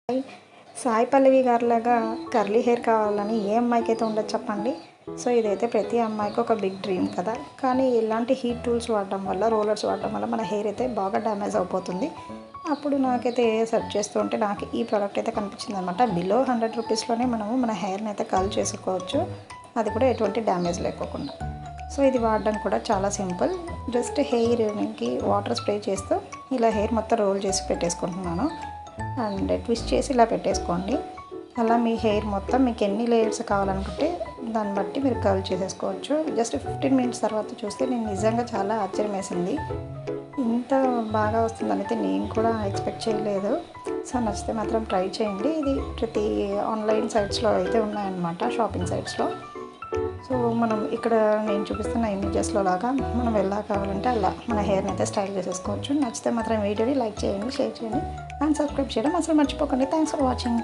Hi! Sai Pallavi గారిలాగా curly hair కావాలని ఏ అమ్మాయికైతే ఉండదు చెప్పండి. సో ఇదైతే ప్రతి అమ్మాయికి ఒక బిగ్ డ్రీమ్ కదా. కానీ ఇలాంటి హీట్ టూల్స్ వాడడం వల్ల, రోలర్స్ వాడడం వల్ల మన హెయిర్ అయితే బాగా డ్యామేజ్ అయిపోతుంది. అప్పుడు నాకైతే సెర్చ్ చేస్తూ ఉంటే నాకు ఈ ప్రోడక్ట్ అయితే కనిపించింది అనమాట. బిలో 100 రూపీస్లోనే మనము మన హెయిర్ని అయితే కర్ల్ చేసుకోవచ్చు, అది కూడా ఎటువంటి డ్యామేజ్ లేకోకుండా. సో ఇది వాడడం కూడా చాలా సింపుల్. జస్ట్ హెయిర్కి వాటర్ స్ప్రే చేస్తూ ఇలా హెయిర్ మొత్తం రోల్ చేసి పెట్టేసుకుంటున్నాను. అండ్ ట్విస్ట్ చేసి ఇలా పెట్టేసుకోండి. అలా మీ హెయిర్ మొత్తం మీకు ఎన్ని లేయర్స్ కావాలనుకుంటే దాన్ని బట్టి మీరు కర్ల్ చేసేసుకోవచ్చు. జస్ట్ 15 మినిట్స్ తర్వాత చూస్తే నేను నిజంగా చాలా ఆశ్చర్యం వేసింది. ఇంత బాగా వస్తుందని అయితే నేను కూడా ఎక్స్పెక్ట్ చేయలేదు. సో నచ్చితే మాత్రం ట్రై చేయండి. ఇది ప్రతి ఆన్లైన్ సైట్స్లో అయితే ఉన్నాయన్నమాట, షాపింగ్ సైట్స్లో. సో మనం ఇక్కడ నేను చూపిస్తున్న ఇమేజెస్లో లాగా మనం ఎలా కావాలంటే అలా మన హెయిర్ని అయితే స్టైల్ చేసేసుకోవచ్చు. నచ్చితే మాత్రం వీడియోని లైక్ చేయండి, షేర్ చేయండి అండ్ సబ్స్క్రైబ్ చేయడం అసలు మర్చిపోకండి. Thanks for watching.